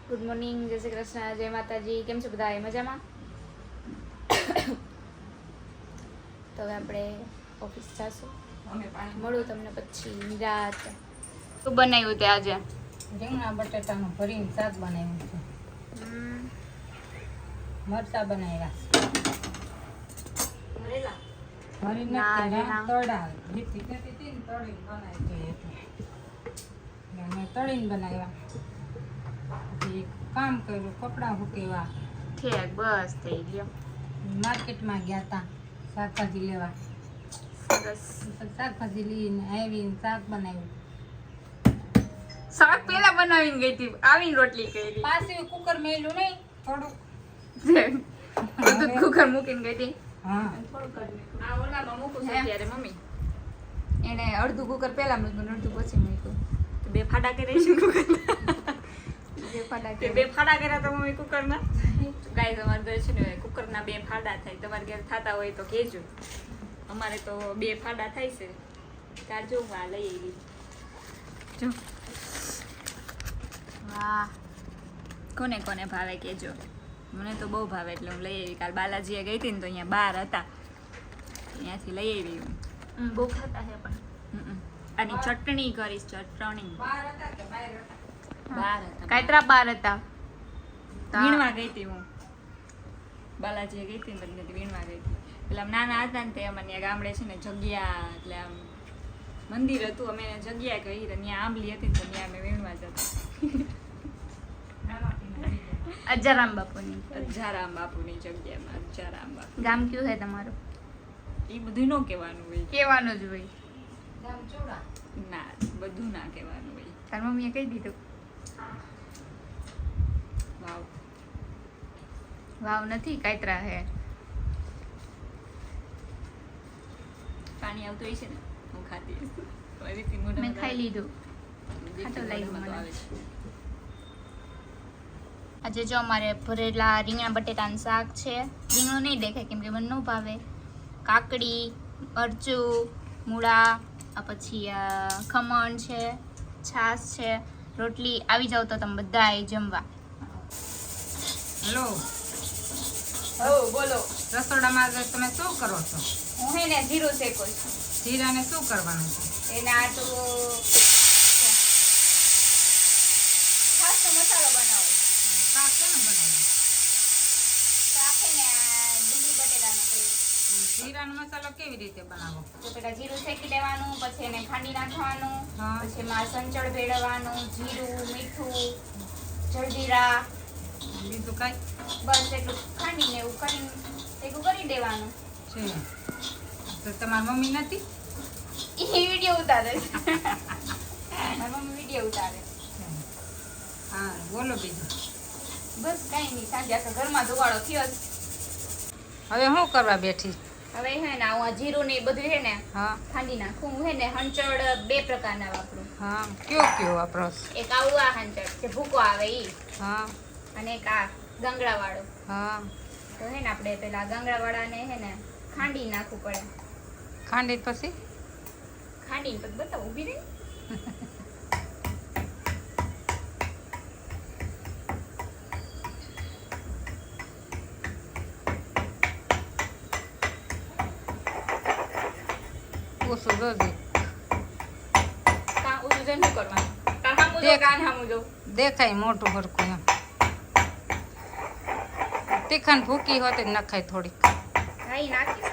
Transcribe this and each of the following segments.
Good morning, જય શ્રી કૃષ્ણ, જય માતાજી. કેમ છો બધા? મજામાં? તો હવે આપણે ઓફિસ જઈશું. મળું તમને પછી રાત. શું બનાવ્યું તે આજે? રીંગણા બટેટાનું ભરીને શાક બનાવ્યું છે. મરચાં બનાવ્યા. ભરીને તળા જીતી તળીને બનાવી અમે તળીને બનાવ્યા. પછી કામ કર્યું, કપડાં સુકેવા. ઠીક, બસ થઈ ગયો. માર્કેટમાં ગયા હતા શાકભાજી લેવા. સરસ. શાકભાજી લઈને આવીને શાક બનાવ્યું. શાક પેલા બનાવીને ગઈ હતી, આવીને રોટલી કરી. પાછી કુકર મેલ્યું નહીં, થોડુંક બધું કુકર મૂકીને ગઈ હતી. હા, આ ઓલામાં મૂકું છું ત્યારે મમ્મી એને અડધું કુકર પહેલા મૂક્યું, અડધું પછી મૂક્યું. બે ફાડા કરી છે કુકર. બે ફાડા કર્યા તો મમ્મી કુકરના. ગાય તમારે ઘરે છે ને કુકરના બે ફાડા થાય. તમારે ઘરે થતા હોય તો કહેજો. અમારે તો બે ફાડા થાય છે. તાર જો આ લઈ આવી જો. વાહ, કોને કોને ભાવે કહેજો. મને તો બહુ ભાવે એટલે હું લઈ આવી. કાલ બાલાજીએ ગઈ હતી ને તો અહીંયા બાર હતા, ત્યાંથી લઈ આવી હું. બહુ ખાતા છે પણ આની ચટણી કરીશ. ચટણી બાર હતા. કાતરા બાર હતા. વીણવા ગઈ હતી હું. બાલાજીએ ગઈ હતી ને તમને વીણવા ગઈ હતી. પેલા નાના હતા ને તે અમારે ગામડે છે ને જગ્યા, એટલે આમ મંદિર હતું, અમે જગ્યા કહી ત્યાં આંબલી હતી ને તો ત્યાં અમે વીણવા જતા. અજારામ બાપુની જગ્યામાં. અજારામ બાપુ ગામ કયું છે તમારું? એ બધું ન કહેવાનું હોય. કહેવાનું જ હોય. ના, બધું ના કહેવાનું હોય. તાર મમ્મીએ કહી દીધું. વાવ વાવ નથી, કાતરા હે. પાણી આવતું હોય છે ને, હું ખાતી મેં ખાઈ લીધું. ખાટો લાગ્યું મને. આજે જો અમારે ભરેલા રીંગણા બટેટાનું શાક છે. રીંગણું નહીં દેખાય કેમ કે મને ન ભાવે. કાકડી, મરચું, મૂળા, પછી ખમણ છે, છાશ છે, રોટલી. આવી જાવ તો તમે બધા જમવા. હેલો. હો બોલો. રસોડામાં તમે શું કરો છો? હું હે ને જીરું શેકું છું. જીરાને શું કરવાનું છે? એને આટલું ખાસ તો મસાલો બનાવો. શાક કેનું બનાવ્યું? શાક છે ને ડુંગળી બટેટાનું કર્યું. જીરાનો મસાલો કેવી રીતે બનાવો? તો પેલા જીરું શેકી દેવાનું, પછી એને ખાંડી નાખવાનું, હા. પછી એમાં સંચળ ભેળવવાનું, જીરું, મીઠું, જલજીરા, બીજું કાંઈ બસ એટલું ખાંડીને એવું કરીને ભેગું કરી દેવાનું છે? તો તમારી મમ્મી નથી? એ વિડીયો ઉતારે છે. મારી મમ્મી વિડીયો ઉતારે. હા, બોલો બીજું. બસ કાંઈ નહીં, સાંજે આખા ઘરમાં ધોવાળો થયો જ. હવે શું કરવા બેઠી? હવે હે ને હું આ જીરું ને એ બધું હે ને હા ખાંડી નાખું. હું હે ને હંચળ બે પ્રકારના વાપરું. હા, કયો વાપરો? એક આવું આ હંચળ જે ભૂકો આવે ઈ, હા અને એક આ ગંગડા વાળો. હા. તો હે ને આપણે પેલા ગંગડા વાળાને હે ને ખાંડી નાખવું પડે. ખાંડી પછી ખાંડીને પછી બતાવું, ઊભી રહી. ઓછું જોજે. કાં ઊંધું જઈને શું કરવાનું? કાં હામું જો, કાન હામું જો. દેખાય મોટું હરખું એમ. તીખાન ભૂકી હોત જ નખાય થોડીક. હા, ઈ નાખીશ.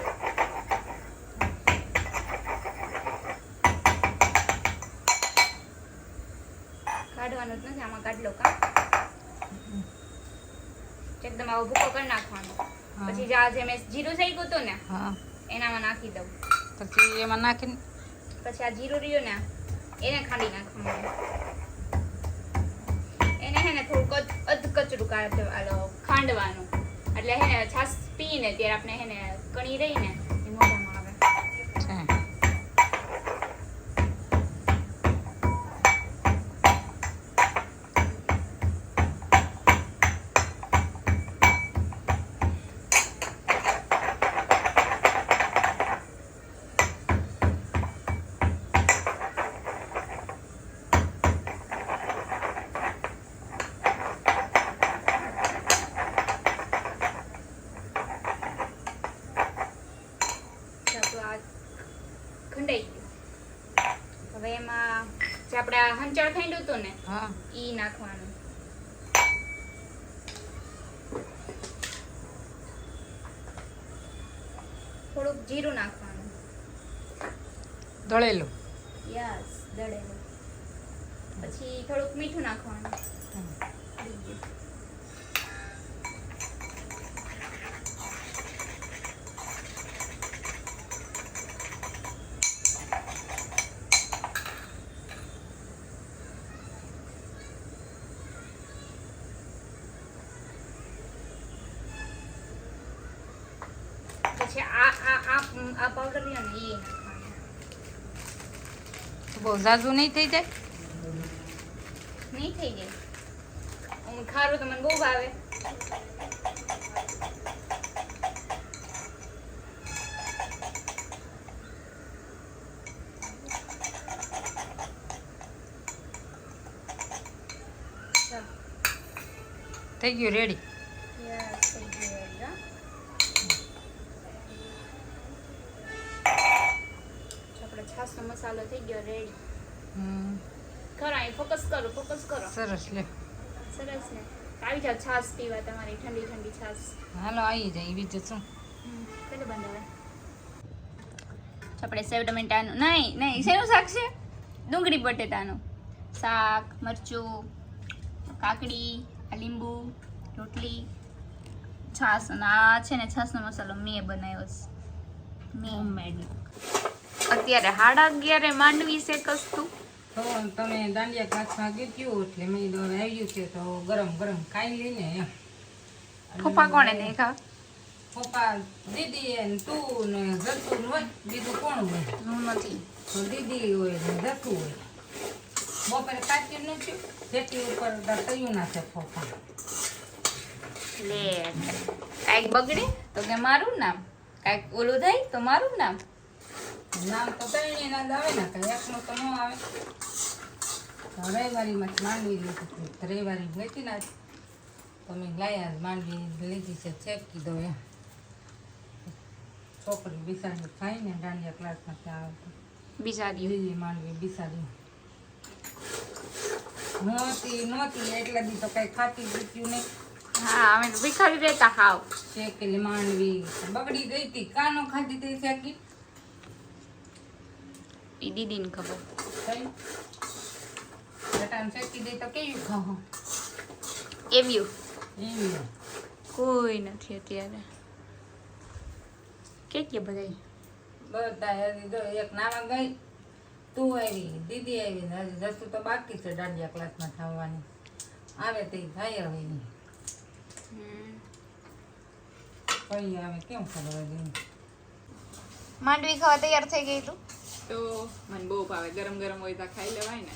કાઢવાનું જ નથી, આમાં કાઢ લો. કાં એકદમ આવો ભૂકો કરી નાખવાનો. હા. પછી જા જે મેં જીરું શેક્યું હતું ને હા, એનામાં નાખી દઉં. પછી એમાં નાખીને પછી આ જીરું રહ્યું ને એને ખાંડી નાખવાનું. એને હે ને થોડુંક અધકચરું ખાંડવાનું. એટલે હે ને છાશ પીને ત્યારે આપણે હે ને કણી રહી ને એ મોઢામાં આવે. છે. સંચળ ખાંડ્યું હતું ને હા ઈ નાખવાનું. થોડુંક જીરું નાખવાનું. દળેલું યસ, દળેલું. પછી થોડુંક મીઠું નાખવાનું. થઈ ગયું. પછી આ પાવડર રહ્યો ને એ નાખવાનો. બહુ ઝાઝું નહીં થઈ જાય. નહીં થઈ જાય. ખારું તો મને બહુ ભાવે. થઈ ગયું રેડી. યસ, થઈ ગયું ready, હો. આપણો છાશનો મસાલો થઈ ગયો રેડી. કરો અહીં ફોકસ કરો. સરસ લે. સરસ ને. આવી જાવ છાશ પીવા, તમારી ઠંડી ઠંડી છાશ. હાલો આવી જાય બીજું શું. કેટલું બંધાવે? આપણે સેવ ટમેટાનું નહીં શેનું શાક છે? ડુંગળી બટેટાનું શાક, મરચું, કાકડી, આ લીંબુ, રોટલી, છાશ. અને આ છે ને છાશનો મસાલો મેં બનાવ્યો છે. મેડ. અત્યારે 11:30 માંડવી શેકસ તું. તો તમે દાંડિયા કાચમાં ગીત્યું એટલે મેં કીધું હવે આવ્યું છે તો ગરમ ગરમ ખાઈ લઈને એમ. પપ્પા કોણે દેખા? પપ્પા દીદી ને તું ને જતું હોય બીજું કોણ હોય? હું નથી. તો દીદી હોય ને જતું હોય. બપોરે કાચી નું થયું જેટલી ઉપર તયું ના છે પપ્પા. લે કાંઈક બગડે તો કે મારું નામ, કાંઈક ઓલું થાય તો મારું નામ. નામ તો તૈણી ના જ આવે ને કઈ એકનું તો ન આવે. રવિવારીમાં જ માંડવી લીધી રવિવારી લેતી ના તમે લાયા માંડવી લીધી છે શેકી દો એમ. છોકરી બિસાડી ખાઈને દાંડિયા ક્લાસમાં ત્યાં આવતી બિચારી લીધી માંડવી બિસાડી નહોતી એટલા દી તો કઈ ખાતી પીત્યું નહીં. હા, અમે તો ભિખારી રહેતા હાવ. શેકેલી માંડવી બગડી ગઈ હતી કાનો ખાધી હતી શેકી ઈ દીદીને ખબર. થઈ બટાણ શેકી દઈ તો કેવું ખાવ એવ્યું એવી કોઈ નથી અત્યારે. કે બધાય બધા હજી જો એક નામાં ગઈ તું આવી દીદી આવી ને હજી જશું તો બાકી છે દાંડિયા ક્લાસમાં થવાની આવે તે થાય હવે નહીં કઈ આવે કેમ ખબર હતી. માંડવી ખાવા તૈયાર થઈ ગઈ તું? તો મને બહુ ભાવે ગરમ ગરમ હોય તો ખાઈ લેવાય ને.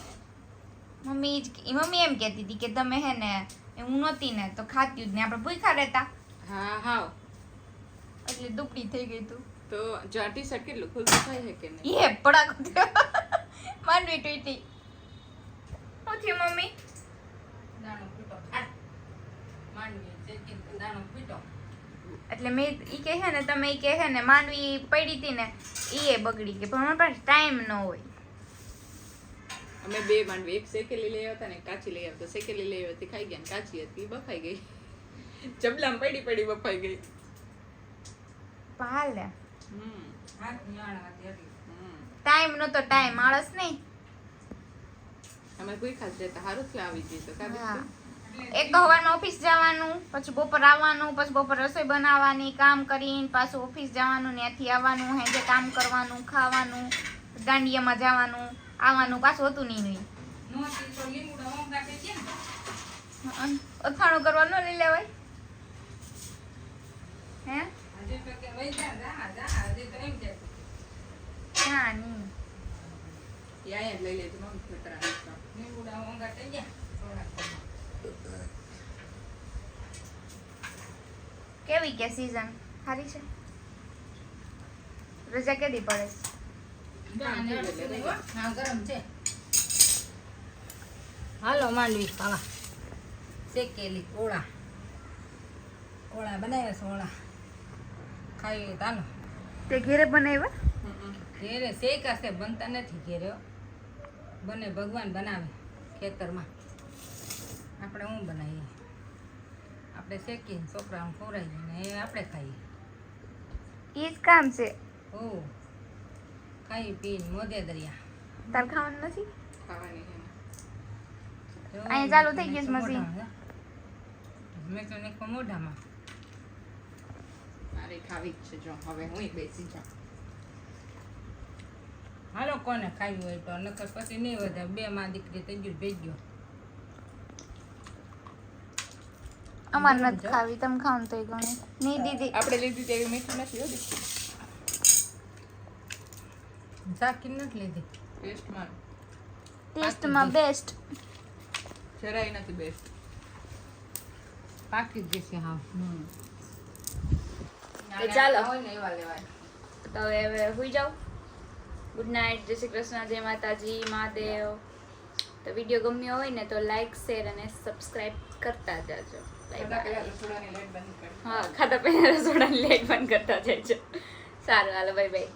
મમ્મી એમ કહેતી હતી કે તમે હે ને હું નહોતી ને તો ખાતી જ ને આપણે ભૂખ્યા રહેતા હા હાવ એટલે દુપડી થઈ ગઈ તું. તો જો આ ટી-શર્ટ કેટલું ખુલ્લું થાય છે કે નહીં? એ પડાકો માંડવી ટૂટી. શું થયું મમ્મી? દાણો પીટો માંડવી શેકીને દાણો પીટો. એટલે મેં ઈ કહે છે ને તમે ઈ કહે છે ને માંડવી પડી હતી ને ઈ બગડી ગઈ પણ મારી પાસે ટાઈમ ન હોય. અમે બે માંડવી એક શેકેલી લઈ આવતા ને એક કાચી લઈ આવતા. શેકેલી લઈ આવતી ખાઈ ગયા ને કાચી હતી બફાઈ ગઈ. ચબલામાં પડી બફાઈ ગઈ. પાલે હાથ ન્યાણા હતી એટલે. ટાઈમ નતો ટાઈમ આળસ નહીં. અમે કોઈ ખાસ જતા સારું થયું આવી ગઈ તો કાબી હા. એક તો સવારમાં ઓફિસ જવાનું પછી બપોર આવવાનું પછી બપોર રસોઈ બનાવવાની કામ કરીને પાછું ઓફિસ જવાનું ત્યાંથી આવવાનું હેજે કામ કરવાનું ખાવાનું દાંડિયામાં જવાનું આવવાનું પાછું હતું નહીં. નહોતી તો લીમડા મોંઘા થઈ ગયા ને. અથાણું કરવાનું લઈ લેવાય હે હજી તો કે વઈ જા હજી તો એમ કે હા નહીં યા લઈ લેજો મમ્મી ખેતરા. લીમડા મોંઘા થઈ ગયા. કેવી કે સીઝન સારી છે? રજા કેદી પડે છે? હા ગરમ છે. હાલો માંડવી ખાવા શેકેલી ઓળા બનાવ્યા છે ઓળા ખાઈ ચાલો. તે ઘેરે બનાવ્યા? ઘેરે શેકા છે બનતા નથી ઘેરે બને ભગવાન બનાવે. ખેતરમાં. આપણે શું બનાવીએ? આપણે શેકીને છોકરાઓને ખવડાવીએ ને એ આપણે ખાઈએ. એ જ કામ છે. હો ખાઈ પીને મોજે દરિયા. તાર ખાવાનું નથી? ખાવાની છે ને. જો અહીંયા ચાલુ થઈ ગયું છે મશીન. મેં તો નાખો મોઢામાં. મારે ખાવી જ છે જો હવે હું બેસી જાઉં. હાલો કોને ખાવી હોય તો, નકર પછી નહીં વધે. 2 માં દીકરી થઈ ગયું ભેગ્યો. અમારે નથી ખાવી, તમે ખાવ ને તોય ઘણું. નહીં દીદી, આપણે લીધી તેવી મીઠું નથી હોતી ચાકી નથી લીધી. ટેસ્ટમાં ટેસ્ટમાં બેસ્ટ. જરાય નથી બેસ્ટ. પાકી જ જશે હા. તો ચાલો. હોય ને એવા લેવાય. તો હવે સુઈ જાઓ. ગુડ નાઇટ, જય શ્રી કૃષ્ણ, જય માતાજી, મહાદેવ. તો વિડીયો ગમ્યો હોય ને તો લાઈક, શેર અને સબસ્ક્રાઇબ કરતા જાજો. ખાધા પહેલા રસોડાની લાઈટ બંધ કરી. હા, ખાતા પહેલા રસોડાની લાઈટ બંધ કરતા જજો. સારું, હાલો, બાય બાય.